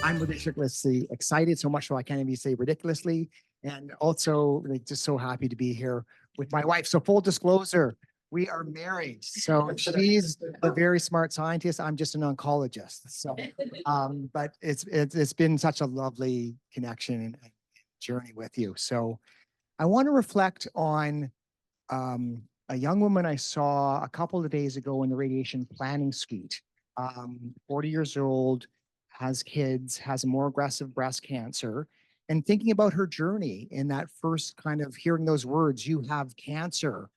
I'm ridiculously excited, so much so I can't even say ridiculously. And also like just so happy to be here with my wife. So full disclosure, we are married. So she's a very smart scientist. I'm just an oncologist. So but it's been such a lovely connection and journey with you. So I want to reflect on a young woman I saw a couple of days ago in the radiation planning suite, 40 years old, has kids, has more aggressive breast cancer, and thinking about her journey in that first kind of hearing those words, you have cancer,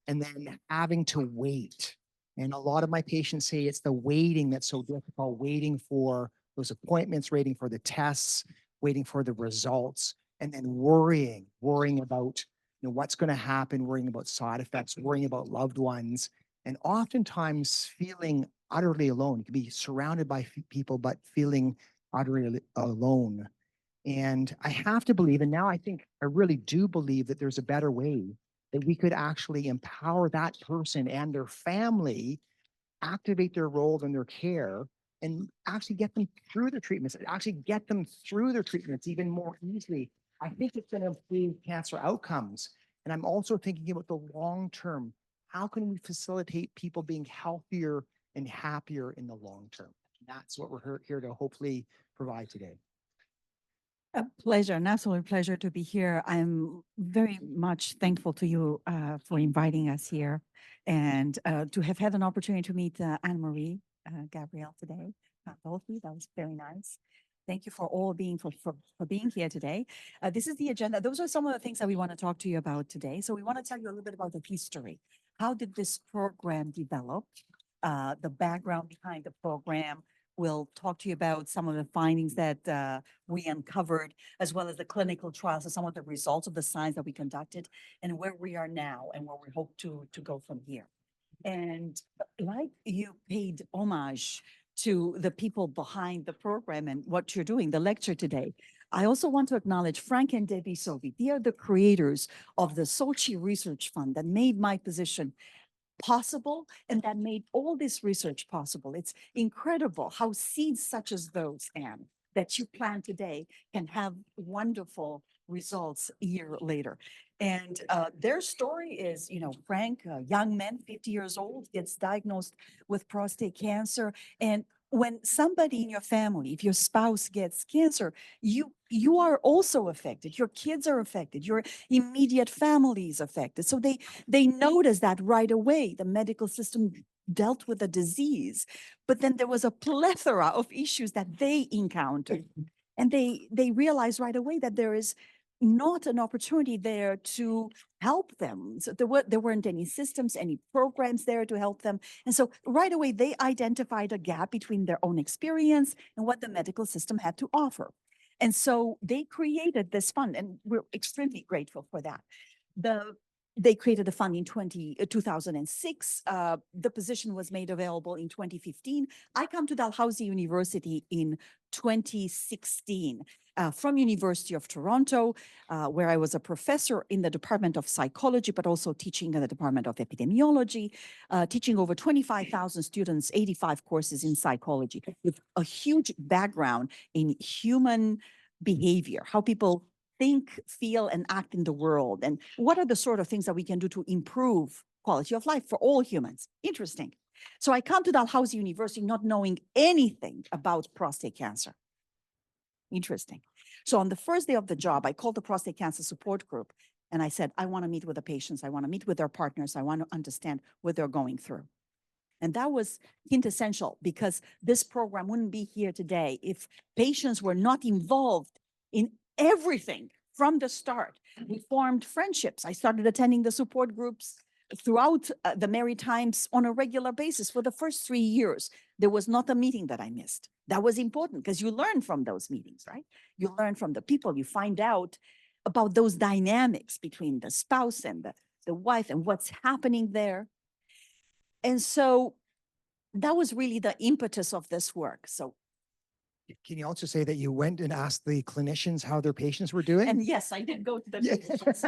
and then having to wait. And a lot of my patients say it's the waiting that's so difficult, waiting for those appointments, waiting for the tests, waiting for the results, and then worrying about what's going to happen, worrying about side effects, worrying about loved ones, and oftentimes feeling utterly alone. You can be surrounded by people, but feeling utterly alone. And I have to believe, and now I really do believe that there's a better way that we could actually empower that person and their family, activate their role in their care, and actually get them through their treatments, actually get them through their treatments even more easily. I think it's going to improve cancer outcomes. And I'm also thinking about the long term. How can we facilitate people being healthier and happier in the long term? That's what we're here to hopefully provide today. A pleasure, an absolute pleasure to be here. I'm very much thankful to you for inviting us here and to have had an opportunity to meet Anne-Marie, Gabrielle today. Both of you, that was very nice. Thank you for all being for being here today. This is the agenda. Those are some of the things that we want to talk to you about today. So we want to tell you a little bit about the history. How did this program develop? The background behind the program. We'll talk to you about some of the findings that we uncovered, as well as the clinical trials and some of the results of the science that we conducted and where we are now and where we hope to go from here. And like you paid homage to the people behind the program and what you're doing, the lecture today, I also want to acknowledge Frank and Debbie Sovi. They are the creators of the Sochi Research Fund that made my position possible and that made all this research possible. It's incredible how seeds such as those, Anne, that you plant today can have wonderful results a year later. And their story is, Frank, a young man, 50 years old, gets diagnosed with prostate cancer. And when somebody in your family, if your spouse gets cancer, you are also affected. Your kids are affected. Your immediate family is affected. So they noticed that right away. The medical system dealt with the disease, but then there was a plethora of issues that they encountered, and they realized right away that there is not an opportunity there to help them. So there weren't any systems, any programs there to help them. And so right away, they identified a gap between their own experience and what the medical system had to offer. And so they created this fund, and we're extremely grateful for that. They created the fund in 2006. The position was made available in 2015. I come to Dalhousie University in 2016 from University of Toronto, where I was a professor in the Department of Psychology, but also teaching in the Department of Epidemiology, teaching over 25,000 students, 85 courses in psychology, with a huge background in human behavior, how people think, feel, and act in the world, and what are the sort of things that we can do to improve quality of life for all humans. Interesting. So I come to Dalhousie University not knowing anything about prostate cancer. Interesting. So on the first day of the job, I called the prostate cancer support group and I said, I want to meet with the patients. I want to meet with their partners. I want to understand what they're going through. And that was quintessential, because this program wouldn't be here today if patients were not involved in everything from the start. We formed friendships. I started attending the support groups throughout the Maritimes on a regular basis for the first 3 years. There was not a meeting that I missed. That was important because you learn from those meetings, right? You learn from the people. You find out about those dynamics between the spouse and the wife and what's happening there. And so that was really the impetus of this work. So can you also say that you went and asked the clinicians how their patients were doing? And yes, I did go to the patients.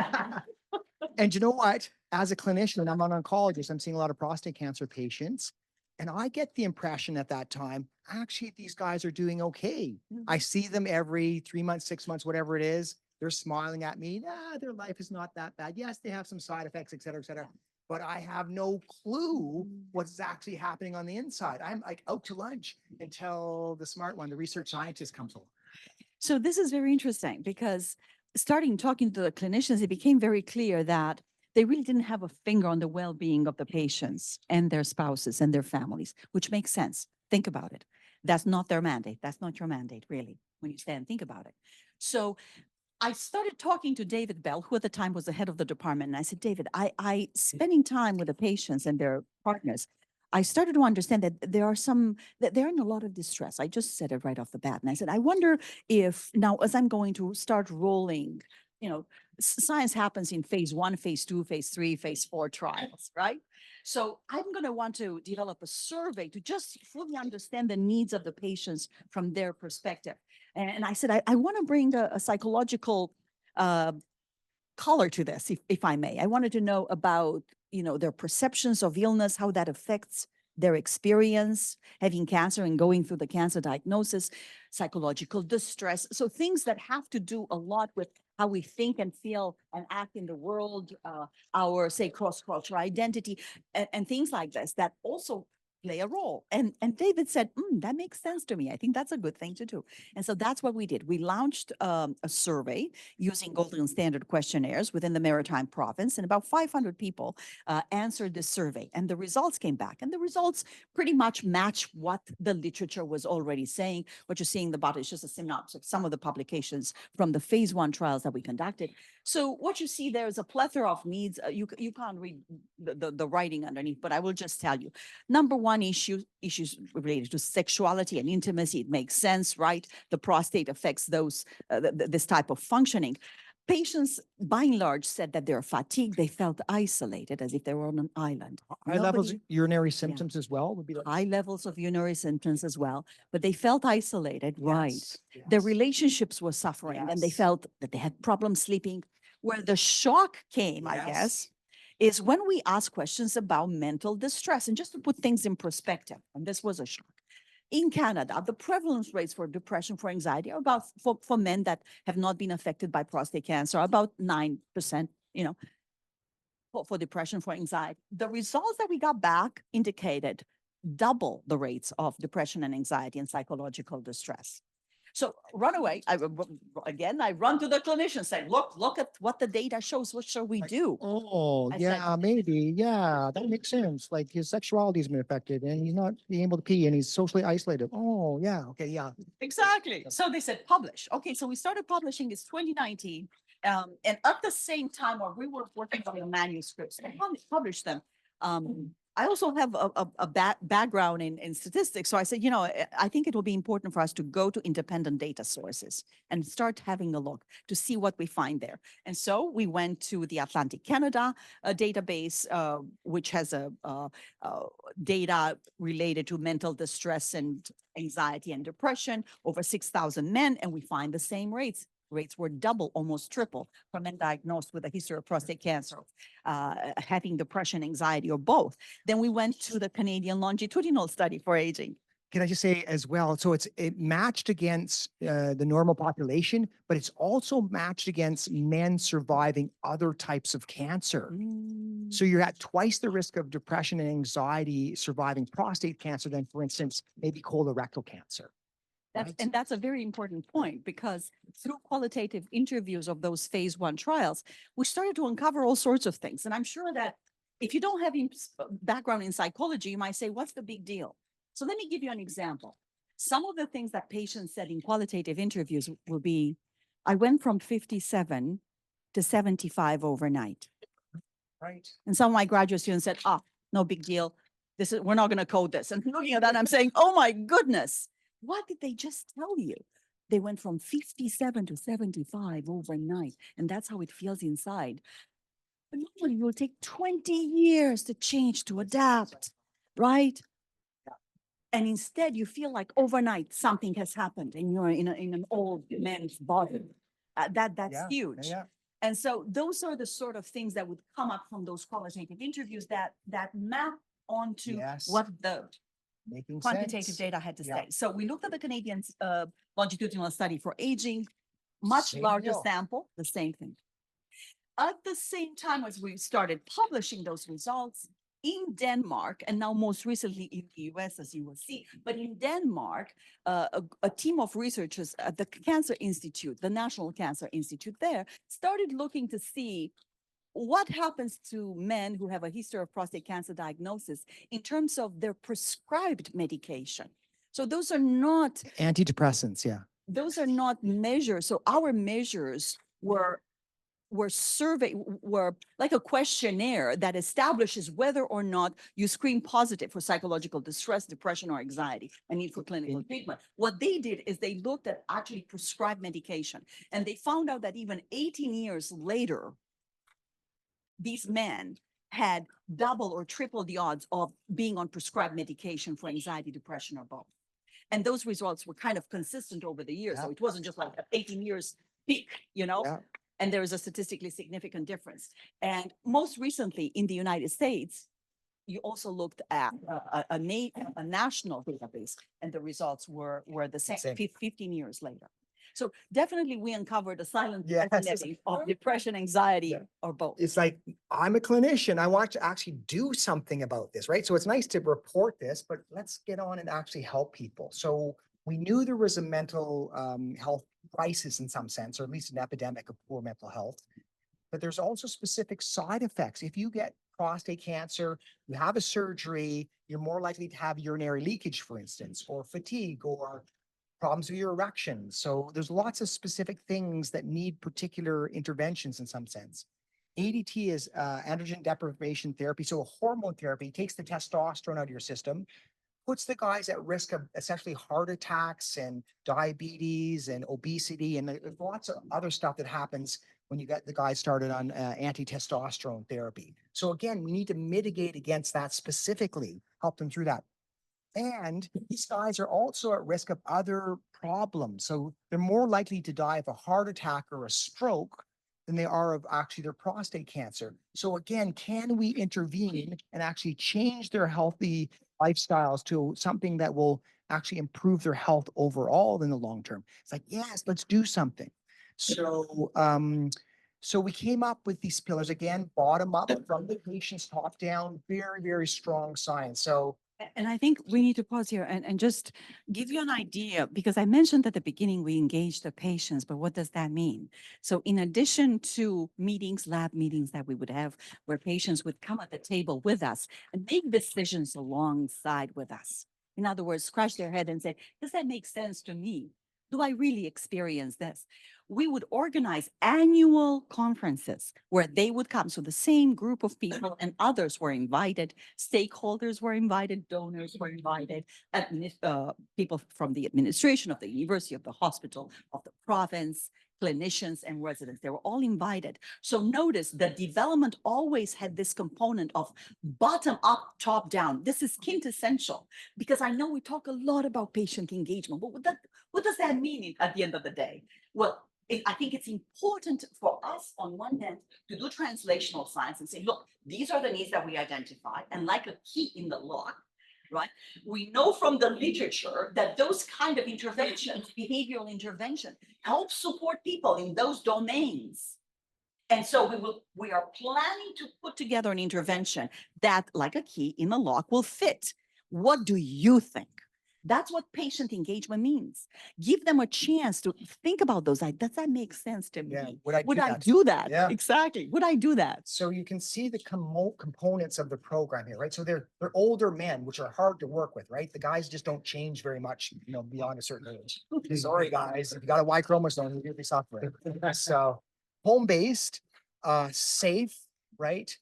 And you know what? As a clinician, I'm an oncologist. I'm seeing a lot of prostate cancer patients. And I get the impression at that time, actually, these guys are doing okay. I see them every 3 months, 6 months, whatever it is. They're smiling at me. Their life is not that bad. Yes, they have some side effects, et cetera, et cetera. But I have no clue what's actually happening on the inside. I'm like out to lunch until the smart one, the research scientist, comes along. So this is very interesting because starting talking to the clinicians, it became very clear that they really didn't have a finger on the well-being of the patients and their spouses and their families, which makes sense. Think about it. That's not their mandate. That's not your mandate, really, when you stand and think about it. So I started talking to David Bell, who at the time was the head of the department. And I said, David, I spending time with the patients and their partners, I started to understand that that they're in a lot of distress. I just said it right off the bat. And I said, I wonder if now, as I'm going to start rolling, science happens in phase 1, phase 2, phase 3, phase 4 trials, right? So I'm going to want to develop a survey to just fully understand the needs of the patients from their perspective. And I said, I want to bring a psychological color to this, if I may. I wanted to know about, their perceptions of illness, how that affects their experience having cancer and going through the cancer diagnosis, psychological distress. So things that have to do a lot with how we think and feel and act in the world, our, say, cross-cultural identity, and things like this that also play a role. And David said, that makes sense to me. I think that's a good thing to do. And so that's what we did. We launched a survey using golden standard questionnaires within the Maritime Province, and about 500 people answered the survey. And the results came back. And the results pretty much match what the literature was already saying. What you're seeing in the bottom is just a synopsis of some of the publications from the phase 1 trials that we conducted. So what you see there is a plethora of needs. You can't read the writing underneath, but I will just tell you. Number one, issues related to sexuality and intimacy. It makes sense, right? The prostate affects this type of functioning. Patients, by and large, said that they're fatigued. They felt isolated, as if they were on an island. High levels of urinary symptoms as well would be like. High levels of urinary symptoms as well, but they felt isolated, right? Yes, Their yes. relationships were suffering, and they Yes. felt that they had problems sleeping. Where the shock came, I Yes. guess, is when we ask questions about mental distress. And just to put things in perspective, and this was a shock. In Canada, the prevalence rates for depression, for anxiety are about, for men that have not been affected by prostate cancer, about 9%, for depression, for anxiety. The results that we got back indicated double the rates of depression and anxiety and psychological distress. So run away. I run to the clinician, say, look at what the data shows. What shall we do? Oh, I said- yeah, maybe. Yeah, that makes sense. Like his sexuality has been affected and he's not being able to pee and he's socially isolated. Oh, yeah. Okay. Yeah. Exactly. So they said, publish. Okay. So we started publishing. It's 2019. And at the same time, while we were working on the manuscripts, and published them. I also have a background in statistics. So I said, I think it will be important for us to go to independent data sources and start having a look to see what we find there. And so we went to the Atlantic Canada database, which has data related to mental distress and anxiety and depression, over 6,000 men, and we find the same rates. Rates were double, almost triple for men diagnosed with a history of prostate cancer, having depression, anxiety, or both. Then we went to the Canadian longitudinal study for aging. Can I just say as well? So it matched against the normal population, but it's also matched against men surviving other types of cancer. So you're at twice the risk of depression and anxiety surviving prostate cancer than, for instance, maybe colorectal cancer. And that's a very important point, because through qualitative interviews of those phase 1 trials, we started to uncover all sorts of things. And I'm sure that if you don't have background in psychology, you might say, what's the big deal? So let me give you an example. Some of the things that patients said in qualitative interviews will be, I went from 57 to 75 overnight. Right. And some of my graduate students said, no big deal. We're not going to code this. And looking at that, I'm saying, oh my goodness. What did they just tell you? They went from 57 to 75 overnight, and that's how it feels inside. But normally it will take 20 years to change, to adapt, right? And instead you feel like overnight something has happened and you're in an old man's body. That's huge. Yeah. And so those are the sort of things that would come up from those qualitative interviews that map onto what the Making quantitative sense. data had to Yeah. say. So we looked at the Canadian longitudinal study for aging, much Same larger deal. sample, the same thing. At the same time as we started publishing those results in Denmark, and now most recently in the US, as you will see, but in Denmark, a team of researchers at the Cancer Institute, the National Cancer Institute there, started looking to see what happens to men who have a history of prostate cancer diagnosis in terms of their prescribed medication. So those are not Antidepressants, yeah. those are not measures. So our measures were were like a questionnaire that establishes whether or not you screen positive for psychological distress, depression, or anxiety and need for clinical treatment. What they did is they looked at actually prescribed medication, and they found out that even 18 years later, these men had double or triple the odds of being on prescribed medication for anxiety, depression, or both. And those results were kind of consistent over the years. So Yeah. it wasn't just like an 18 years peak, you know? Yeah. And there is a statistically significant difference. And most recently in the United States, you also looked at a national database, and the results were the same. Same. 15 years later. So definitely we uncovered a silent Yes. epidemic of depression, anxiety, Yeah. or both. It's like, I'm a clinician. I want to actually do something about this, right? So it's nice to report this, but let's get on and actually help people. So we knew there was a mental health crisis in some sense, or at least an epidemic of poor mental health. But there's also specific side effects. If you get prostate cancer, you have a surgery, you're more likely to have urinary leakage, for instance, or fatigue, or problems with your erection. So there's lots of specific things that need particular interventions in some sense. ADT is androgen deprivation therapy. So a hormone therapy takes the testosterone out of your system, puts the guys at risk of essentially heart attacks and diabetes and obesity. And there's lots of other stuff that happens when you get the guys started on anti-testosterone therapy. So again, we need to mitigate against that specifically, help them through that. And these guys are also at risk of other problems. So they're more likely to die of a heart attack or a stroke than they are of actually their prostate cancer. So again, can we intervene and actually change their healthy lifestyles to something that will actually improve their health overall in the long term? It's like, yes, let's do something. So, so we came up with these pillars, again, bottom up from the patient's top down, very, very strong science. So And I think we need to pause here and just give you an idea, because I mentioned at the beginning, we engage the patients, but what does that mean? So in addition to meetings, lab meetings that we would have, where patients would come at the table with us and make decisions alongside with us. In other words, scratch their head and say, does that make sense to me? Do I really experience this? We would organize annual conferences where they would come. So the same group of people and others were invited, stakeholders were invited, donors were invited, people from the administration of the university, of the hospital, of the province, clinicians and residents. They were all invited. So notice the development always had this component of bottom up, top down. This is quintessential, because I know we talk a lot about patient engagement, but what does that mean at the end of the day? Well, I think it's important for us on one hand to do translational science and say, look, these are the needs that we identify, and like a key in the lock, right? We know from the literature that those kind of interventions, behavioral intervention, help support people in those domains. And so we are planning to put together an intervention that, like a key in the lock, will fit. What do you think? That's what patient engagement means. Give them a chance to think about those. Does that make sense to me? yeah, Would I do that? Yeah. Exactly. Would I do that? So you can see the components of the program here, right? So they're older men, which are hard to work with, right? The guys just don't change very much, you know, beyond a certain age. Sorry, guys, if you got a Y chromosome, you're really suffering. So home-based, safe, right?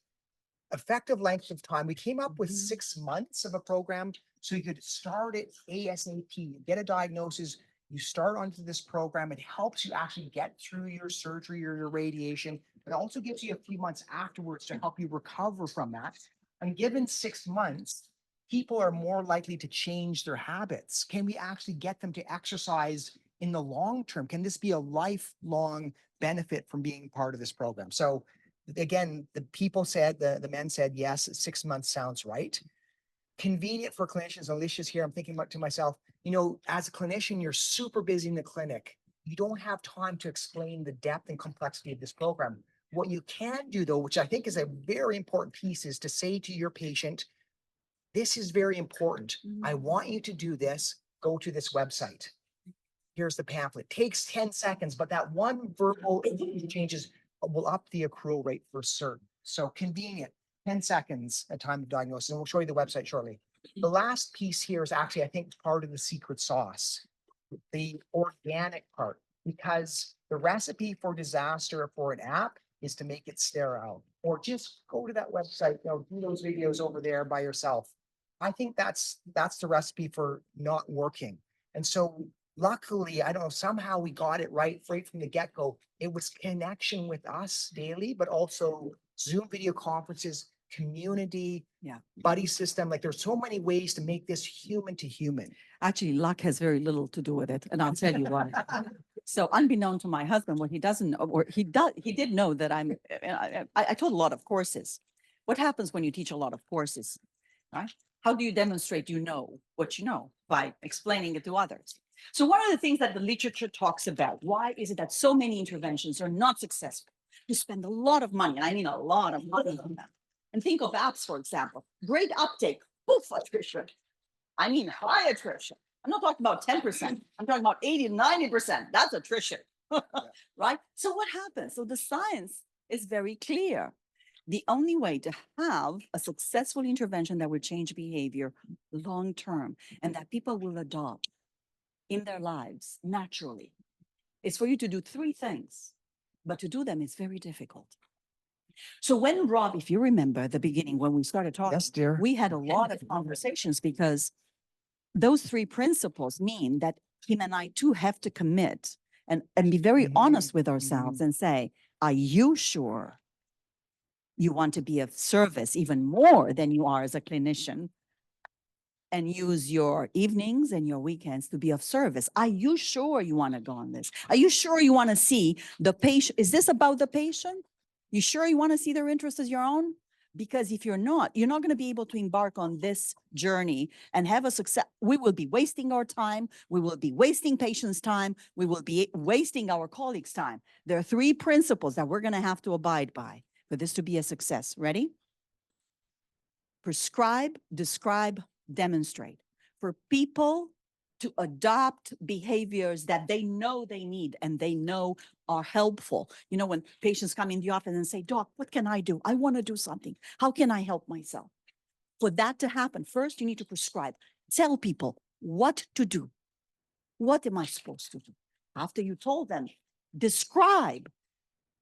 Effective length of time. We came up with 6 months of a program, so you could start it ASAP, get a diagnosis. You start onto this program. It helps you actually get through your surgery or your radiation. It also gives you a few months afterwards to help you recover from that. And given 6 months, people are more likely to change their habits. Can we actually get them to exercise in the long term? Can this be a lifelong benefit from being part of this program? So again, the people said, the men said, yes, 6 months sounds right. Convenient for clinicians. Alicia's here. I'm thinking about to myself, you know, as a clinician, you're super busy in the clinic. You don't have time to explain the depth and complexity of this program. What you can do though, which I think is a very important piece, is to say to your patient, this is very important. I want you to do this. Go to this website. Here's the pamphlet. Takes 10 seconds, but that one verbal changes will up the accrual rate for certain. So convenient, 10 seconds at time of diagnosis. And we'll show you the website shortly. The last piece here is actually, I think, part of the secret sauce, the organic part, because the recipe for disaster for an app is to make it sterile, or just go to that website, you know, do those videos over there by yourself. I think that's the recipe for not working. And so luckily, I don't know, somehow we got it right from the get-go. It was connection with us daily, but also Zoom video conferences, community, buddy system. Like there's so many ways to make this human to human. Actually, luck has very little to do with it, and I'll tell you why. So unbeknown to my husband, what he doesn't know, or he did know that I taught a lot of courses. What happens when you teach a lot of courses, right? How do you demonstrate you know what you know? By explaining it to others. So one of the things that the literature talks about, why is it that so many interventions are not successful? You spend a lot of money, and I mean a lot of money on them. And think of apps, for example, great uptake, poof, attrition. I mean high attrition. I'm not talking about 10%. I'm talking about 80 to 90%. That's attrition, right? So what happens? So the science is very clear. The only way to have a successful intervention that will change behavior long term and that people will adopt in their lives naturally is for you to do three things, but to do them is very difficult. So when Rob, if you remember at the beginning when we started talking, Yes, dear. we had a lot of conversations because those three principles mean that him and I too have to commit and be very honest with ourselves and say, are you sure you want to be of service even more than you are as a clinician and use your evenings and your weekends to be of service? Are you sure you want to go on this? Are you sure you want to see the patient? Is this about the patient? You sure you want to see their interests as your own? Because if you're not going to be able to embark on this journey and have a success. We will be wasting our time. We will be wasting patients' time. We will be wasting our colleagues' time. There are three principles that we're going to have to abide by for this to be a success. Ready? Prescribe, describe, demonstrate. For people to adopt behaviors that they know they need and they know are helpful. You know, when patients come in the office and say, Doc, what can I do? I want to do something. How can I help myself? For that to happen, first you need to prescribe. Tell people what to do. What am I supposed to do? After you told them, describe.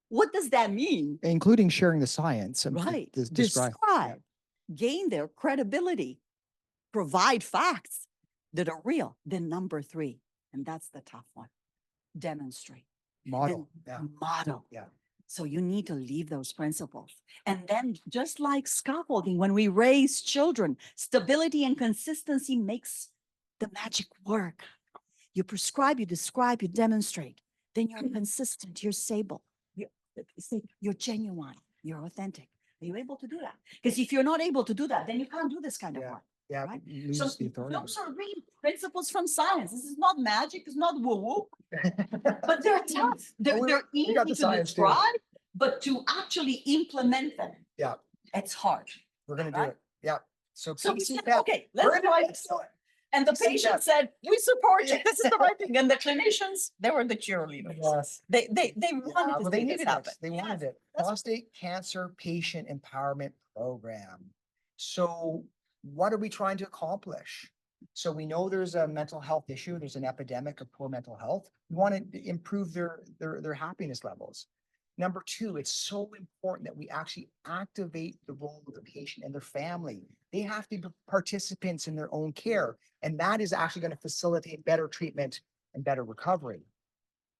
What does that mean? Including sharing the science. Right. Describe. Gain their credibility. Provide facts that are real. Then number three, and that's the tough one, demonstrate. Model. Model. Yeah. So you need to leave those principles. And then just like scaffolding, when we raise children, stability and consistency makes the magic work. You prescribe, you describe, you demonstrate. Then you're consistent, you're stable, you're genuine, you're authentic. Are you able to do that? Because if you're not able to do that, then you can't do this kind of work. Yeah, right? lose So the authority. those are real principles from science. This is not magic. It's not woo-woo. But they're tough. They're easy to describe, but to actually implement them, it's hard. We're going to do it. Yeah. So we said, okay, let's try this. And the patient said, we support you. This is the right thing. And the clinicians, they were the cheerleaders. Yes. They wanted to see this happen. They wanted it. Prostate Cancer Patient Empowerment Program. So what are we trying to accomplish? So we know there's a mental health issue. There's an epidemic of poor mental health. We want to improve their happiness levels. Number two, it's so important that we actually activate the role of the patient and their family. They have to be participants in their own care. And that is actually going to facilitate better treatment and better recovery.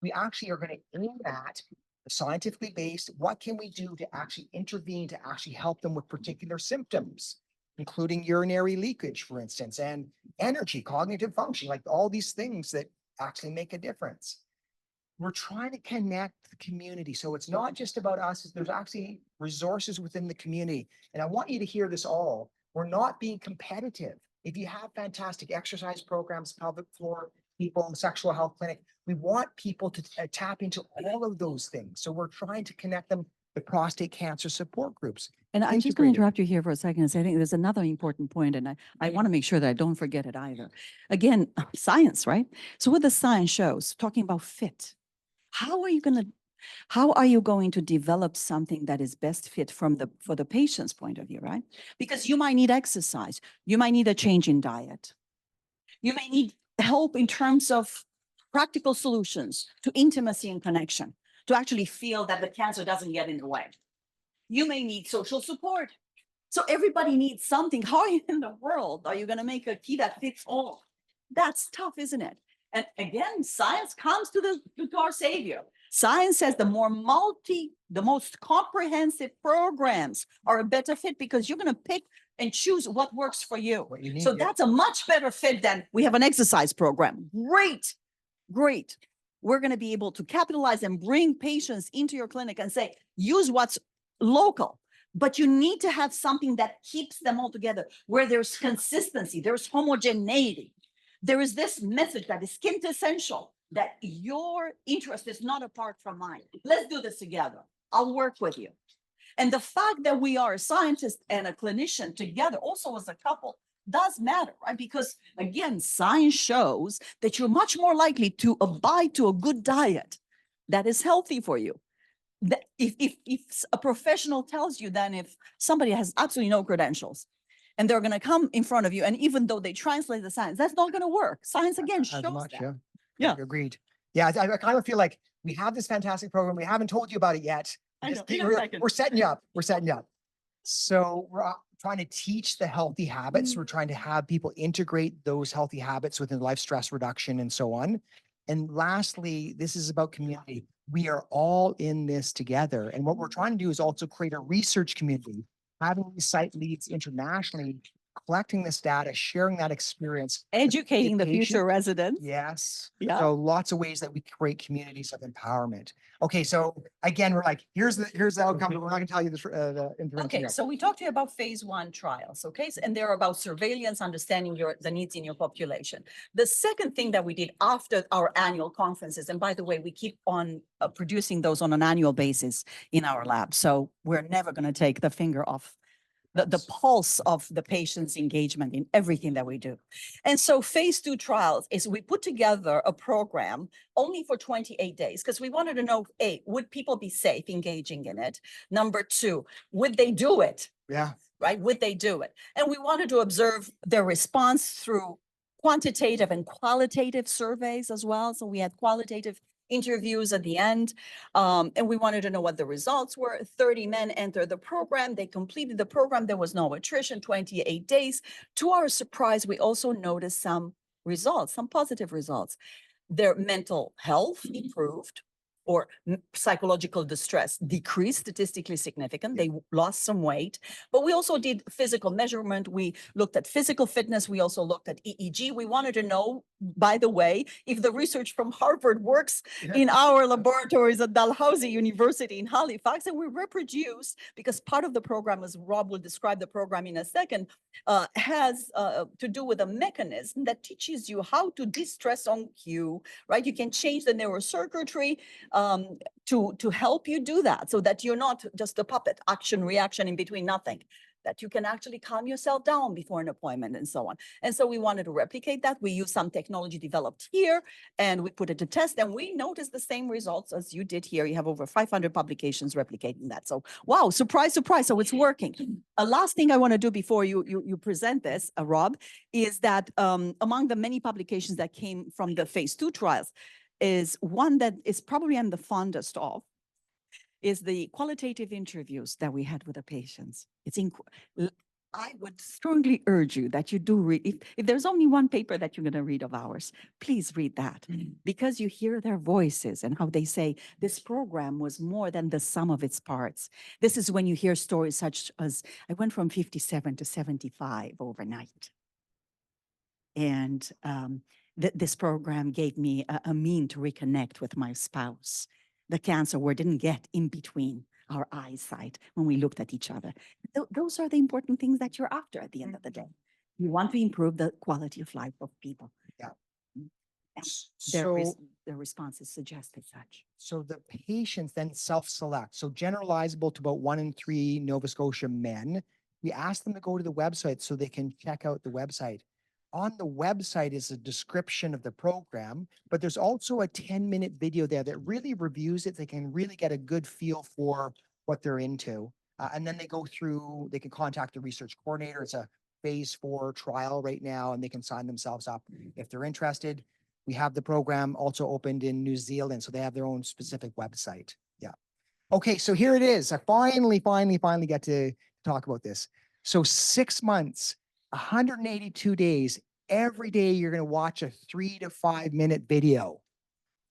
We actually are going to aim at scientifically based, what can we do to actually intervene to actually help them with particular symptoms, including urinary leakage, for instance, and energy, cognitive function, like all these things that actually make a difference. We're trying to connect the community. So it's not just about us, there's actually resources within the community. And I want you to hear this all. We're not being competitive. If you have fantastic exercise programs, pelvic floor people, sexual health clinic, we want people to tap into all of those things. So we're trying to connect them with prostate cancer support groups. And I'm just going to integrated. interrupt you here for a second and say, I think there's another important point, and I want to make sure that I don't forget it either. Again, science, right? So what the science shows, talking about fit, how are you going to develop something that is best fit for the patient's point of view, right? Because you might need exercise, you might need a change in diet, you may need help in terms of practical solutions to intimacy and connection, to actually feel that the cancer doesn't get in the way. You may need social support. So everybody needs something. How in the world are you going to make a key that fits all? That's tough, isn't it? And again, science comes to our savior. Science says the most comprehensive programs are a better fit because you're going to pick and choose what works for you. What you need, So yeah. that's a much better fit than we have an exercise program. Great, great. We're going to be able to capitalize and bring patients into your clinic and say, use what's local, but you need to have something that keeps them all together, where there's consistency, there's homogeneity. There is this message that is quintessential, that your interest is not apart from mine. Let's do this together. I'll work with you. And the fact that we are a scientist and a clinician together, also as a couple, does matter, right? Because again, science shows that you're much more likely to abide to a good diet that is healthy for you. That if a professional tells you, then if somebody has absolutely no credentials and they're going to come in front of you, and even though they translate the science, that's not going to work. Science again shows that. Yeah. Yeah. Agreed. Yeah, I kind of feel like we have this fantastic program. We haven't told you about it yet. I know. We're setting you up. We're setting you up. So we're trying to teach the healthy habits. We're trying to have people integrate those healthy habits within life stress reduction and so on. And lastly, this is about community. We are all in this together. And what we're trying to do is also create a research community, having these site leads internationally, collecting this data, sharing that experience. Educating the Education. future residents. Yes. Yeah. So lots of ways that we create communities of empowerment. Okay. So again, we're like, here's the outcome, but we're not gonna tell you the information Okay, yet. so we talked to you about phase 1 trials, okay? And they're about surveillance, understanding the needs in your population. The second thing that we did after our annual conferences, and by the way, we keep on producing those on an annual basis in our lab. So we're never going to take the finger off the pulse of the patient's engagement in everything that we do. And so phase 2 trials is we put together a program only for 28 days because we wanted to know, A, would people be safe engaging in it? Number 2, would they do it? Yeah. Right? Would they do it? And we wanted to observe their response through quantitative and qualitative surveys as well. So we had qualitative interviews at the end. And we wanted to know what the results were. 30 men entered the program. They completed the program. There was no attrition, 28 days. To our surprise, we also noticed some results, some positive results. Their mental health improved, or psychological distress decreased, statistically significant. They lost some weight, but we also did physical measurement. We looked at physical fitness. We also looked at EEG. We wanted to know, by the way, if the research from Harvard works in our laboratories at Dalhousie University in Halifax. And we reproduced, because part of the program, as Rob will describe the program in a second, has to do with a mechanism that teaches you how to de-stress on cue, right? You can change the neurocircuitry to help you do that, so that you're not just a puppet, action, reaction in between, nothing, that you can actually calm yourself down before an appointment and so on. And so we wanted to replicate that. We used some technology developed here and we put it to test, and we noticed the same results as you did here. You have over 500 publications replicating that. So wow, surprise, surprise. So it's working. A last thing I want to do before you present this, Rob, is that among the many publications that came from the phase 2 trials, is one that is probably I'm the fondest of, is the qualitative interviews that we had with the patients. I would strongly urge you that you do read. If there's only one paper that you're going to read of ours, please read that, because you hear their voices and how they say this program was more than the sum of its parts. This is when you hear stories such as, I went from 57 to 75 overnight. And this program gave me a mean to reconnect with my spouse. The cancer word didn't get in between our eyesight when we looked at each other. Those are the important things that you're after at the end of the day. You want to improve the quality of life of people. Yeah. And So, the responses suggest as such. so the patients then self-select. So generalizable to about 1 in 3 Nova Scotia men. We ask them to go to the website so they can check out the website. On the website is a description of the program, but there's also a 10-minute video there that really reviews it. They can really get a good feel for what they're into. And then they go through, they can contact the research coordinator. It's a phase 4 trial right now, and they can sign themselves up if they're interested. We have the program also opened in New Zealand, so they have their own specific website. Yeah. Okay, so here it is. I finally get to talk about this. So 6 months, 182 days, every day you're going to watch a 3 to 5 minute video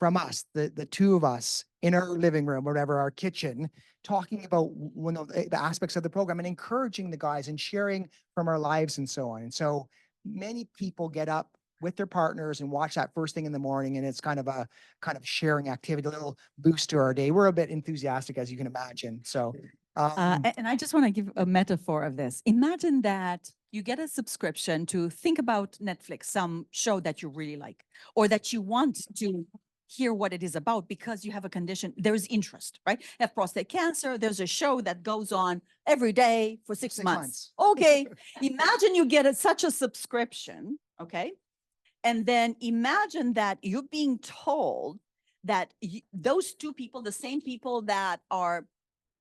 from us, the two of us in our living room, whatever, our kitchen, talking about one of the aspects of the program and encouraging the guys and sharing from our lives and so on. And so many people get up with their partners and watch that first thing in the morning, and it's kind of a sharing activity, a little boost to our day. We're a bit enthusiastic, as you can imagine. So and I just want to give a metaphor of this. Imagine that you get a subscription to think about Netflix, some show that you really like, or that you want to hear what it is about because you have a condition, there's interest, right? You have prostate cancer, there's a show that goes on every day for 6 months. Okay, imagine you get such a subscription, okay? And then imagine that you're being told that those two people, the same people that are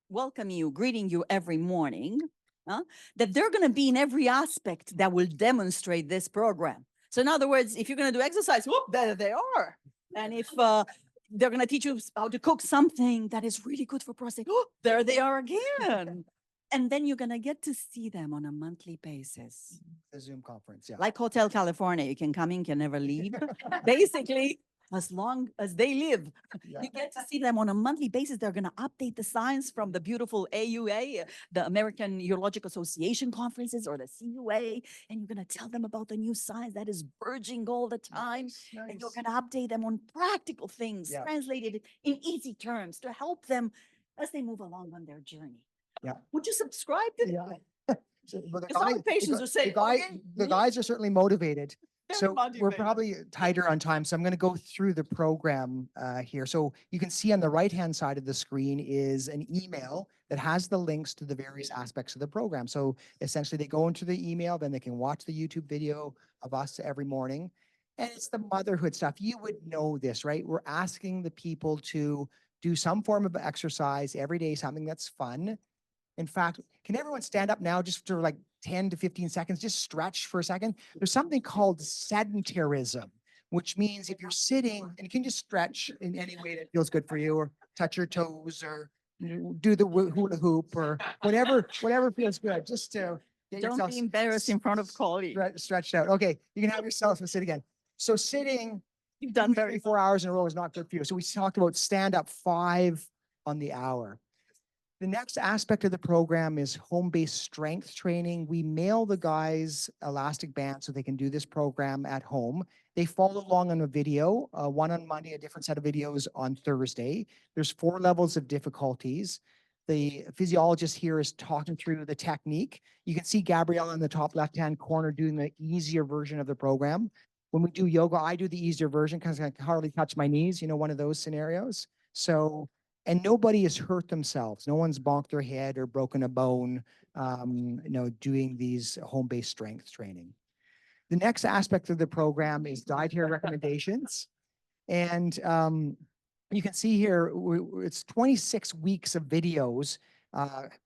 welcoming you, greeting you every morning, that they're going to be in every aspect that will demonstrate this program. So in other words, if you're going to do exercise, whoop, there they are. And if they're going to teach you how to cook something that is really good for prostate, oh, there they are again. And then you're going to get to see them on a monthly basis. A Zoom conference, yeah. Like Hotel California, you can come in, can never leave. Basically, as long as they live, Yeah. you get to see them on a monthly basis. They're going to update the science from the beautiful AUA, the American Urologic Association conferences, or the CUA, and you're going to tell them about the new science that is burgeoning all the time. Nice. And you're going to update them on practical things, Yeah. translated in easy terms to help them as they move along on their journey. Yeah. Would you subscribe to Yeah. So, well, some patients are saying, the guys are certainly motivated. Very So we're motivated. probably tighter on time. So I'm going to go through the program here. So you can see on the right-hand side of the screen is an email that has the links to the various aspects of the program. So essentially they go into the email, then they can watch the YouTube video of us every morning. And it's the motherhood stuff. You would know this, right? We're asking the people to do some form of exercise every day, something that's fun. In fact, can everyone stand up now just for like 10 to 15 seconds? Just stretch for a second. There's something called sedentarism, which means if you're sitting and you can just stretch in any way that feels good for you, or touch your toes, or do the hula hoop, or whatever feels good, just to get Don't yourself be embarrassed in front of colleagues. stretched out. Okay, you can have yourself sit again. So sitting You've done 3, very 4 hours in a row is not good for you. So we talked about stand up 5 on the hour. The next aspect of the program is home-based strength training. We mail the guys elastic bands so they can do this program at home. They follow along on a video, one on Monday, a different set of videos on Thursday. There's 4 levels of difficulties. The physiologist here is talking through the technique. You can see Gabrielle in the top left-hand corner doing the easier version of the program. When we do yoga, I do the easier version because I can hardly touch my knees, one of those scenarios. So, and nobody has hurt themselves. No one's bonked their head or broken a bone, doing these home-based strength training. The next aspect of the program is dietary recommendations. And you can see here, it's 26 weeks of videos,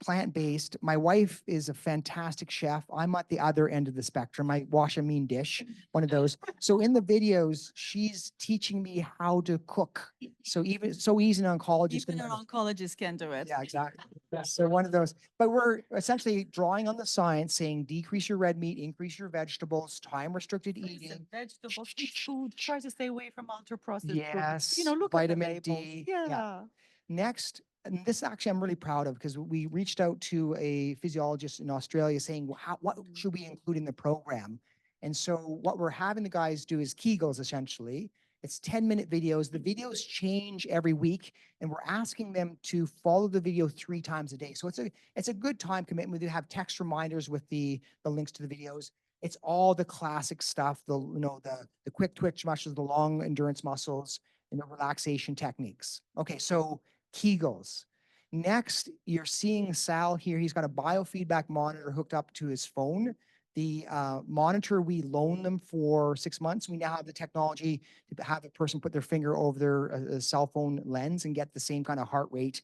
plant-based. My wife is a fantastic chef. I'm at the other end of the spectrum. I wash a mean dish, one of those. So in the videos, she's teaching me how to cook. So even so easy an oncologist. Even an oncologist can do it. Yeah, exactly. So one of those, but we're essentially drawing on the science, saying decrease your red meat, increase your vegetables, time restricted eating. Vegetables, food, try to stay away from ultra processed Yes, food. Look vitamin at the labels. D. Yeah. Next, and this actually I'm really proud of because we reached out to a physiologist in Australia saying, what should we include in the program? And so what we're having the guys do is Kegels essentially. It's 10-minute videos. The videos change every week, and we're asking them to follow the video 3 times a day. So it's a good time commitment. We have text reminders with the links to the videos. It's all the classic stuff, the quick twitch muscles, the long endurance muscles, and the relaxation techniques. Okay, so Kegels. Next, you're seeing Sal here. He's got a biofeedback monitor hooked up to his phone. The monitor, we loan them for 6 months. We now have the technology to have a person put their finger over their cell phone lens and get the same kind of heart rate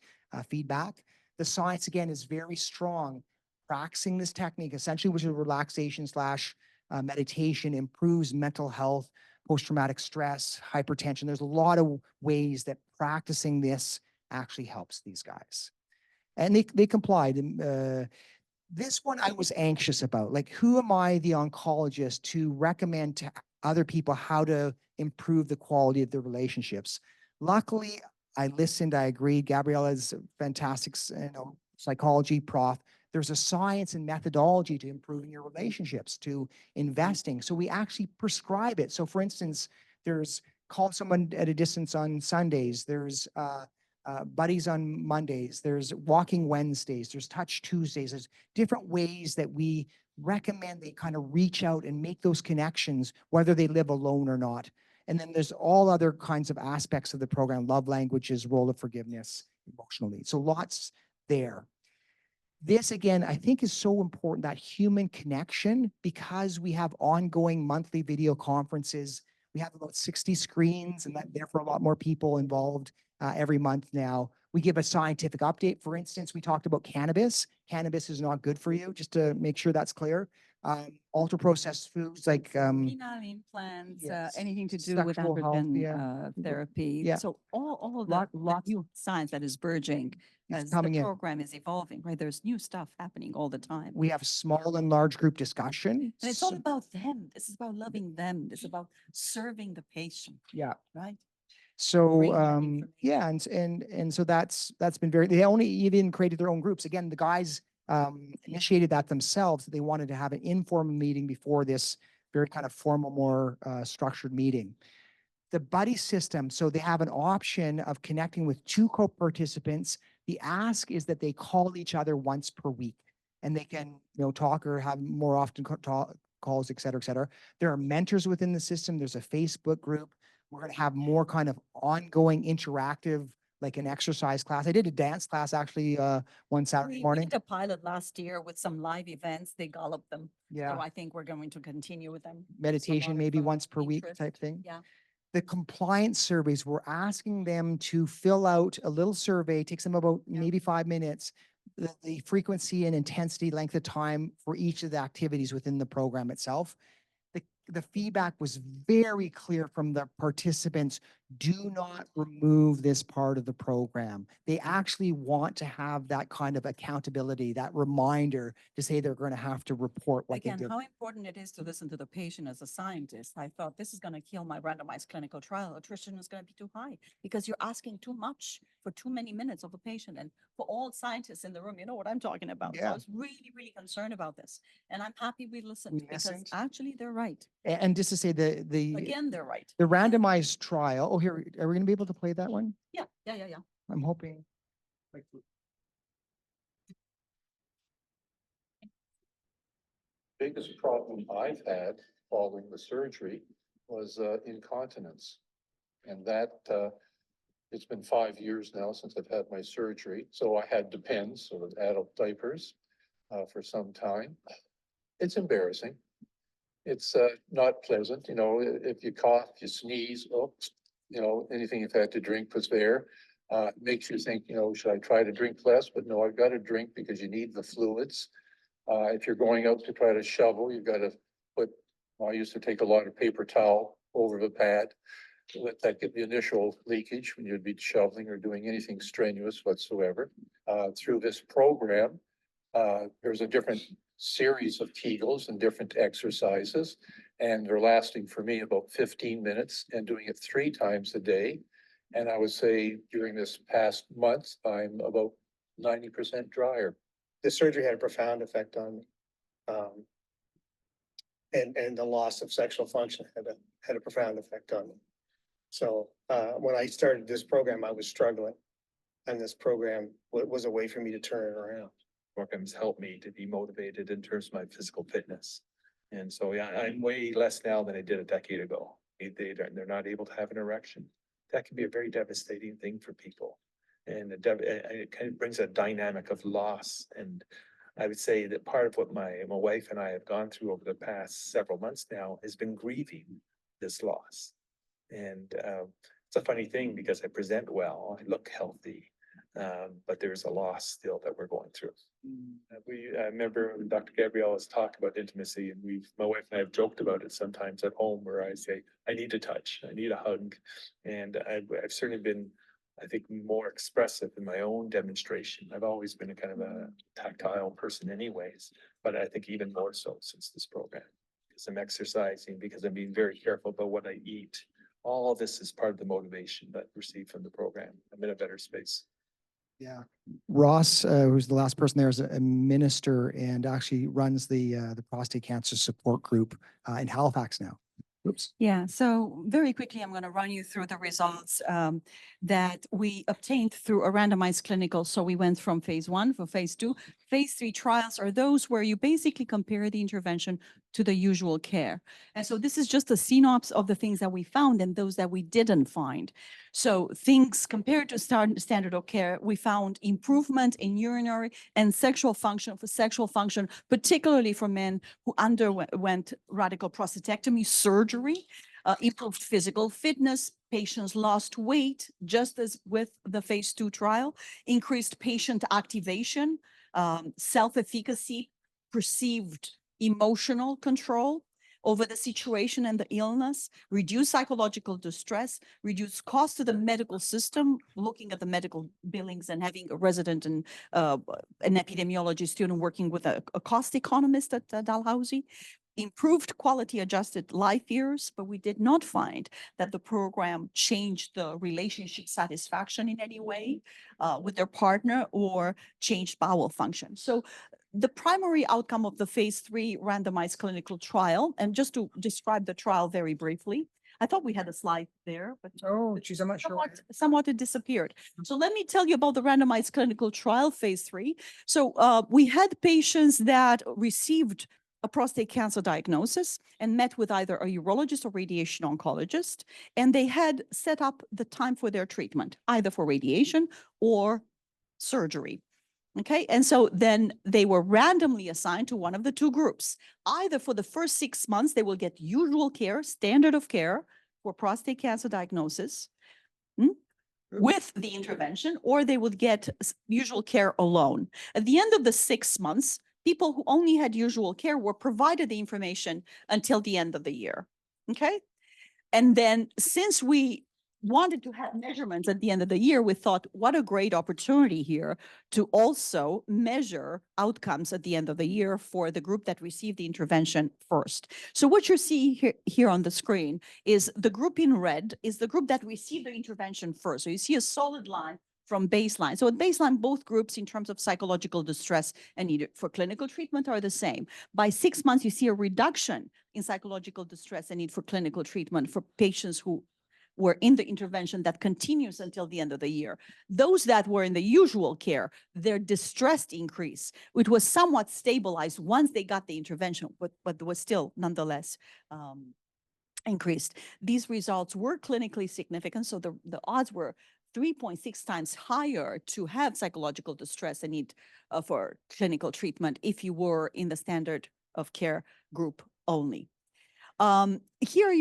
feedback. The science, again, is very strong. Practicing this technique, essentially, which is relaxation slash meditation, improves mental health, post-traumatic stress, hypertension. There's a lot of ways that practicing this actually helps these guys. And they complied. This one I was anxious about. Like, who am I, the oncologist, to recommend to other people how to improve the quality of their relationships? Luckily, I listened, I agreed. Gabriella's a fantastic, psychology prof. There's a science and methodology to improving your relationships, to investing. So we actually prescribe it. So for instance, there's call someone at a distance on Sundays. There's buddies on Mondays. There's walking Wednesdays. There's touch Tuesdays. There's different ways that we recommend they kind of reach out and make those connections, whether they live alone or not. And then there's all other kinds of aspects of the program: love languages, role of forgiveness, emotional needs. So lots there. This, again, I think is so important, that human connection, because we have ongoing monthly video conferences. We have about 60 screens, and therefore a lot more people involved every month now. We give a scientific update. For instance, we talked about cannabis. Cannabis is not good for you, just to make sure that's clear. Ultra-processed foods like penile implants, yes, anything to do with sexual health, androgen therapy. Yeah. So all of Lot- the new science that is burgeoning is as coming the in. program is evolving, right? There's new stuff happening all the time. We have small and large group discussion. And it's all about them. This is about loving them. This is about serving the patient, Yeah. right? So Bring that yeah, and so that's been very. They only even created their own groups. Again, the guys initiated that themselves. They wanted to have an informal meeting before this very kind of formal, more structured meeting. The buddy system, so they have an option of connecting with 2 co-participants. The ask is that they call each other once per week, and they can talk or have more often calls, et cetera, et cetera. There are mentors within the system. There's a Facebook group. We're going to have more kind of ongoing interactive, like an exercise class. I did a dance class actually one Saturday morning. We did a pilot last year with some live events. They galloped them. Yeah. So I think we're going to continue with them. Meditation maybe once per week type thing. Yeah. The compliance surveys, we're asking them to fill out a little survey, takes them about maybe 5 minutes, the frequency and intensity, length of time for each of the activities within the program itself. The feedback was very clear from the participants: do not remove this part of the program. They actually want to have that kind of accountability, that reminder to say they're going to have to report what they Again, did. how important it is to listen to the patient as a scientist. I thought this is going to kill my randomized clinical trial. Attrition is going to be too high because you're asking too much for too many minutes of a patient. And for all scientists in the room, you know what I'm talking about. So I Yeah. was really, really concerned about this. And I'm happy we listened We because listened. actually they're right. And just to say Again, they're right. the randomized trial. Oh, here, are we going to be able to play that one? Yeah. I'm hoping. Biggest problem I've had following the surgery was incontinence. And that, it's been 5 years now since I've had my surgery. So I had Depends, sort of adult diapers, for some time. It's embarrassing. It's not pleasant, if you cough, you sneeze, anything you've had to drink was there. Makes you think, should I try to drink less? But no, I've got to drink because you need the fluids. If you're going out to try to shovel, you've got to I used to take a lot of paper towel over the pad to let that get the initial leakage when you'd be shoveling or doing anything strenuous whatsoever. Through this program, there's a different series of Kegels and different exercises, and they're lasting for me about 15 minutes and doing it 3 times a day. And I would say during this past month, I'm about 90% drier. The surgery had a profound effect on me. And the loss of sexual function had a profound effect on me. So when I started this program, I was struggling. And this program was a way for me to turn it around. Programs help me to be motivated in terms of my physical fitness. And so, yeah, I'm way less now than I did a decade ago. They're not able to have an erection. That can be a very devastating thing for people. And it kind of brings a dynamic of loss. And I would say that part of what my wife and I have gone through over the past several months now has been grieving this loss. And it's a funny thing because I present well, I look healthy, but there's a loss still that we're going through. I remember when Dr. Gabrielle was talking about intimacy, and my wife and I have joked about it sometimes at home, where I say, I need a touch, I need a hug. And I've certainly been, I think, more expressive in my own demonstration. I've always been a kind of a tactile person anyways, but I think even more so since this program, because I'm exercising, because I'm being very careful about what I eat. All of this is part of the motivation that I received from the program. I'm in a better space. Yeah. Ross, who's the last person there, is a minister and actually runs the prostate cancer support group in Halifax now. Oops. Yeah, so very quickly, I'm going to run you through the results that we obtained through a randomized clinical. So we went from phase 1 for phase 2. Phase 3 trials are those where you basically compare the intervention to the usual care. And so this is just a synopsis of the things that we found and those that we didn't find. So things compared to standard of care, we found improvement in urinary and sexual function, particularly for men who underwent radical prostatectomy surgery, improved physical fitness, patients lost weight, just as with the phase 2 trial, increased patient activation, self-efficacy, perceived emotional control over the situation and the illness, reduce psychological distress, reduce cost to the medical system, looking at the medical billings and having a resident and an epidemiology student working with a cost economist at Dalhousie, improved quality adjusted life years, but we did not find that the program changed the relationship satisfaction in any way with their partner or changed bowel function. So the primary outcome of the phase 3 randomized clinical trial, and just to describe the trial very briefly, I thought we had a slide there, but Oh, geez, I'm not sure. somewhat it disappeared. So let me tell you about the randomized clinical trial phase 3. So we had patients that received a prostate cancer diagnosis and met with either a urologist or radiation oncologist, and they had set up the time for their treatment, either for radiation or surgery. Okay, and so then they were randomly assigned to one of the two groups. Either for the first 6 months, they will get usual care, standard of care for prostate cancer diagnosis with the intervention, or they would get usual care alone. At the end of the 6 months, people who only had usual care were provided the information until the end of the year. Okay, and then since we wanted to have measurements at the end of the year, we thought, what a great opportunity here to also measure outcomes at the end of the year for the group that received the intervention first. So what you're seeing here on the screen is the group in red is the group that received the intervention first. So you see a solid line from baseline. So at baseline, both groups in terms of psychological distress and need for clinical treatment are the same. By 6 months, you see a reduction in psychological distress and need for clinical treatment for patients who were in the intervention that continues until the end of the year. Those that were in the usual care, their distress increase, which was somewhat stabilized once they got the intervention, but was still nonetheless increased. These results were clinically significant, so the odds were 3.6 times higher to have psychological distress and need for clinical treatment if you were in the standard of care group only. Here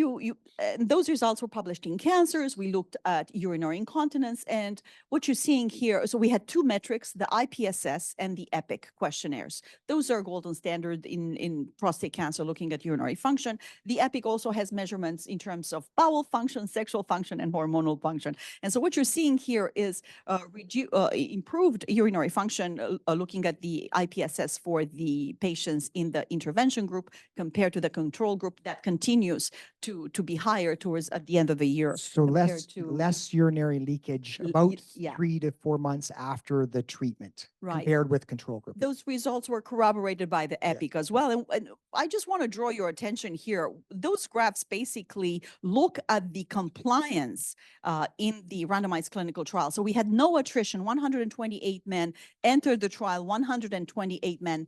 those results were published in Cancers. We looked at urinary incontinence, and what you're seeing here, so we had two metrics, the IPSS and the EPIC questionnaires. Those are golden standard in prostate cancer, looking at urinary function. The EPIC also has measurements in terms of bowel function, sexual function, and hormonal function. And so what you're seeing here is improved urinary function, looking at the IPSS for the patients in the intervention group compared to the control group that continues to be higher towards at the end of the year. So compared less, to- less urinary leakage L- about yeah. 3 to 4 months after the treatment Right. compared with control group. Those results were corroborated by the Yeah. EPIC as well. And I just want to draw your attention here. Those graphs basically look at the compliance in the randomized clinical trial. So we had no attrition. 128 men entered the trial. 128 men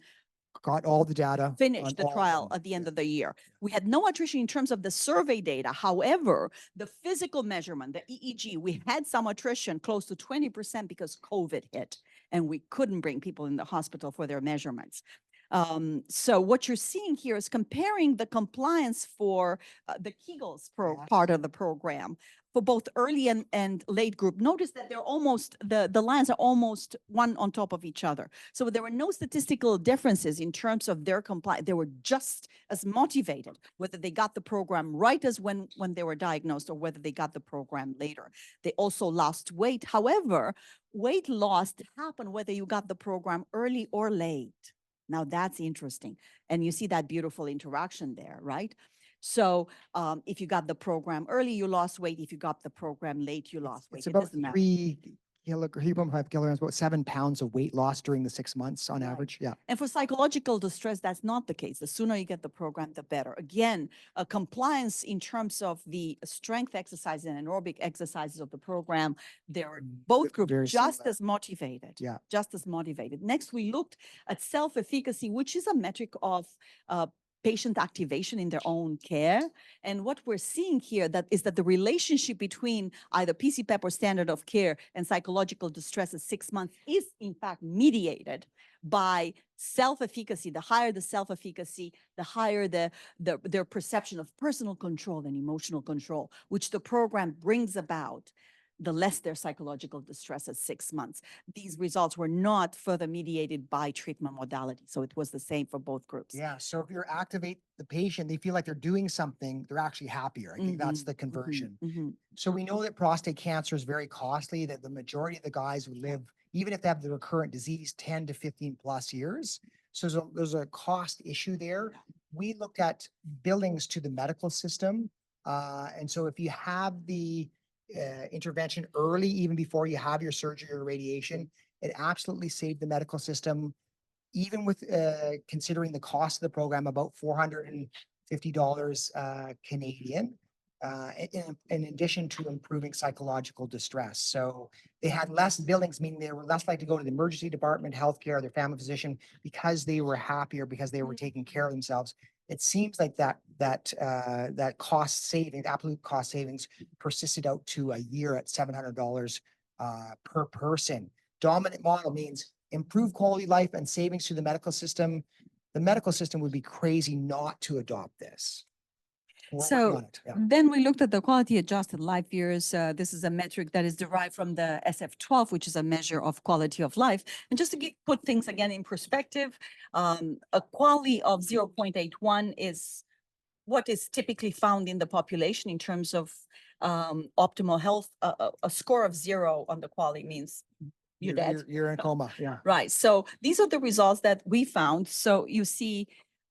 Got all the data. on finished the all of trial them. at the end Yeah. of the year. We had no attrition in terms of the survey data. However, the physical measurement, the EEG, we had some attrition close to 20% because COVID hit and we couldn't bring people in the hospital for their measurements. So what you're seeing here is comparing the compliance for the Kegels Yes. part of the program for both early and late group. Notice that they're almost, the lines are almost one on top of each other. So there were no statistical differences in terms of their compliance. They were just as motivated, whether they got the program right as when they were diagnosed or whether they got the program later. They also lost weight. However, weight loss happened whether you got the program early or late. Now that's interesting. And you see that beautiful interaction there, right? So if you got the program early, you lost weight. If you got the program late, you lost weight. It's It about doesn't matter. 3.5 kilograms, about 7 pounds of weight loss during the 6 months on Right. average. Yeah. And for psychological distress, that's not the case. The sooner you get the program, the better. Again, compliance in terms of the strength exercises and aerobic exercises of the program, they're both Very groups just similar. as motivated. Yeah. Just as motivated. Next, we looked at self-efficacy, which is a metric of patient activation in their own care. And what we're seeing here is that the relationship between either PC-PEP or standard of care and psychological distress at 6 months is in fact mediated by self-efficacy. The higher the self-efficacy, the higher their perception of personal control and emotional control, which the program brings about, the less their psychological distress at 6 months. These results were not further mediated by treatment modality. So it was the same for both groups. Yeah. So if you activate the patient, they feel like they're doing something, they're actually happier. I think that's Mhm, the mhm, conversion. mhm. So we know that prostate cancer is very costly, that the majority of the guys who live, even if they have the recurrent disease, 10 to 15 plus years. So there's a cost issue there. We looked at billings to the medical system. And so if you have the intervention early, even before you have your surgery or radiation, it absolutely saved the medical system, even with considering the cost of the program, about $450 Canadian. In addition to improving psychological distress. So they had less billings, meaning they were less likely to go to the emergency department, healthcare, their family physician, because they were happier, because they were taking care of themselves. It seems like that cost savings, absolute cost savings, persisted out to a year at $700 per person. Dominant model means improved quality of life and savings to the medical system. The medical system would be crazy not to adopt this. We're working So on it, yeah. then we looked at the quality adjusted life years. This is a metric that is derived from the SF-12, which is a measure of quality of life. And just to put things again in perspective, a quality of 0.81 is what is typically found in the population in terms of optimal health. A score of 0 on the quality means you're dead. You're in a coma, yeah. Right. So these are the results that we found. So you see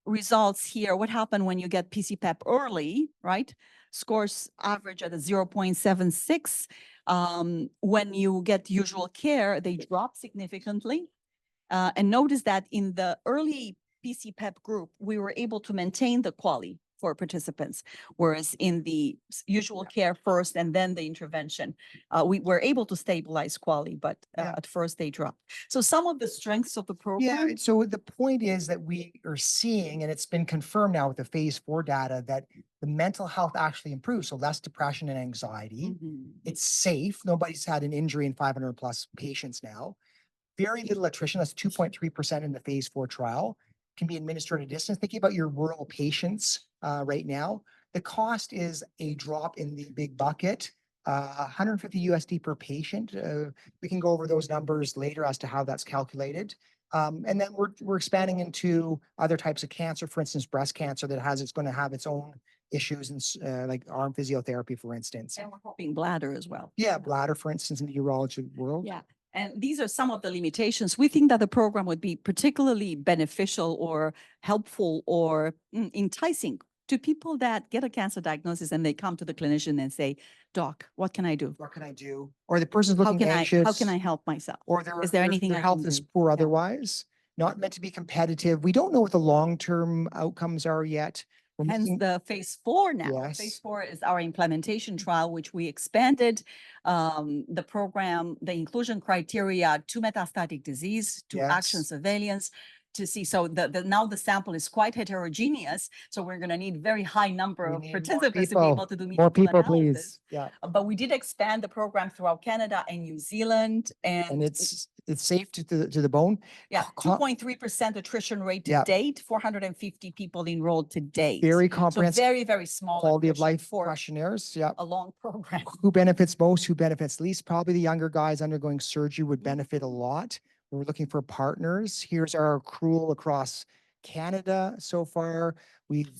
results here. What happened when you get PC-PEP early, right? Scores average at a 0.76. When you get usual care, they drop significantly. And notice that in the early PC-PEP group, we were able to maintain the quality for participants, whereas in the usual care first and then the intervention, we were able to stabilize quality, but Yeah. at first they dropped. So some of the strengths of the Yeah, program. so the point is that we are seeing, and it's been confirmed now with the phase 4 data, that the mental health actually improves. So less depression and anxiety. Mhm. It's safe. Nobody's had an injury in 500 plus patients now. Very little attrition. That's 2.3% in the phase 4 trial. Can be administered at a distance. Thinking about your rural patients right now, the cost is a drop in the big bucket, 150 USD per patient. We can go over those numbers later as to how that's calculated. And then we're expanding into other types of cancer, for instance, breast cancer it's going to have its own issues, and like arm physiotherapy, for instance. And we're hoping bladder as well. Yeah, bladder, for instance, in the urology world. Yeah. And these are some of the limitations. We think that the program would be particularly beneficial or helpful or enticing to people that get a cancer diagnosis and they come to the clinician and say, "Doc, what can I do? What can I do? Or the person's How looking can anxious. how can I help myself?" Or Is there anything their I health can is do? poor Yeah. otherwise, not meant to be competitive. We don't know what the long-term outcomes are yet. We're Hence making- the phase 4 now. Yes. Phase 4 is our implementation trial, which we expanded the program, the inclusion criteria to metastatic disease, to action Yes. surveillance, to see. So now the sample is quite heterogeneous. So we're going to need very high number We of need more participants to be people. able to do More meaningful people, analysis. please. Yeah. But we did expand the program throughout Canada and New Zealand, And and it's safe to the bone. yeah, co- 2.3% attrition rate to Yeah. date, 450 people enrolled to date. Very So comprehensive very, very small quality of attrition life for questionnaires. Yeah. a long program. Who benefits most, who benefits least? Probably the younger guys undergoing surgery would benefit a Mm-hmm. lot. We're looking for partners. Here's our accrual across Canada so far. We've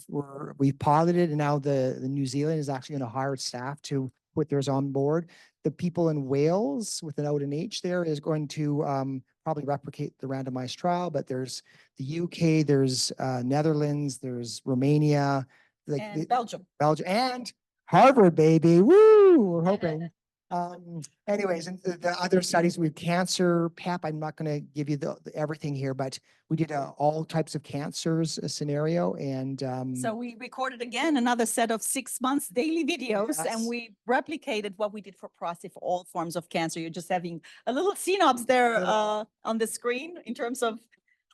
piloted and now the New Zealand is actually going to hire staff to put theirs on board. The people in Wales without an H there is going to probably replicate the randomized trial, but there's the UK, there's Netherlands, there's Romania, like And Belgium. Belgium, and Harvard, baby. Woo! We're hoping. Anyways, and the other studies with cancer, PEP, I'm not going to give you the everything here, but we did all types of cancers scenario and So we recorded again another set of 6 months daily videos, and Yes. we replicated what we did for prostate for all forms of cancer. You're just having a little synopsis there on the screen in terms of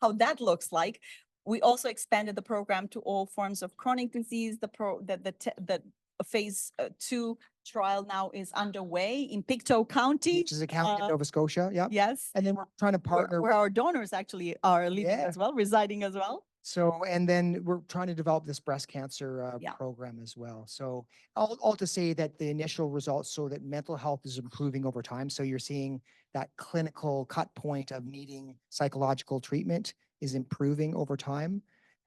how that looks like. We also expanded the program to all forms of chronic disease. The phase 2 trial now is underway in Pictou County. which is a county in uh, Nova Scotia. Yep. Yes, And then we're trying to partner. where our donors actually are living Yeah. as well, residing as well. So, and then we're trying to develop this breast cancer Yeah. program as well. So all to say that the initial results show that mental health is improving over time. So you're seeing that clinical cut point of needing psychological treatment is improving over time.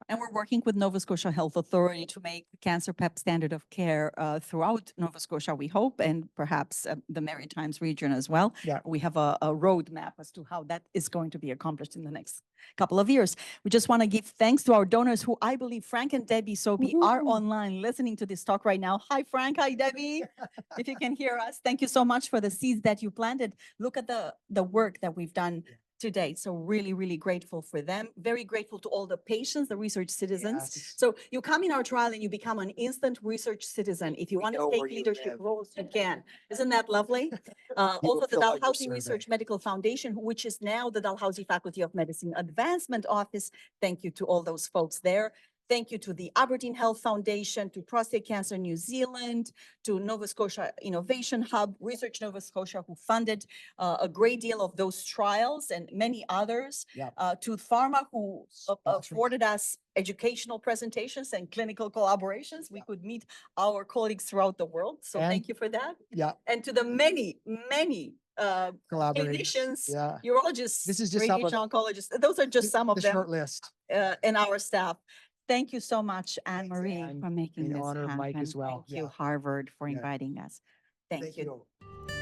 And we're working with Nova Scotia Health Authority to make cancer PEP standard of care throughout Nova Scotia, we hope, and perhaps the Maritimes region as well. Yeah. We have a roadmap as to how that is going to be accomplished in the next couple of years. We just want to give thanks to our donors who I believe Frank and Debbie Soapy are Woohoo. online listening to this talk right now. Hi, Frank. Hi, Debbie. If you can hear us, thank you so much for the seeds that you planted. Look at the work that we've done to date. So really, really grateful for them. Very grateful to all the patients, the research citizens. Yes. So you come in our trial and you become an instant research citizen. If you We want know to take where you leadership live. roles, you can. Isn't that lovely? will Also, the fill out your Dalhousie survey. Research Medical Foundation, which is now the Dalhousie Faculty of Medicine Advancement Office. Thank you to all those folks there. Thank you to the Aberdeen Health Foundation, to Prostate Cancer New Zealand, to Nova Scotia Innovation Hub, Research Nova Scotia, who funded a great deal of those trials and many others. Yeah. To Pharma, who Sponsors. afforded us educational presentations and clinical collaborations. We could meet our colleagues throughout the world. So And- thank you for that. Yeah. And to the many, many Collaborators. clinicians, Yeah. urologists, This is just some of- radiation oncologists. Those are just some of The them short list. and our staff. Thank you so much, Anne Marie, Anne. for making In this honor of Mike happen. as well. Thank you, Yeah. Harvard, for Yeah. inviting us. Thank you. you.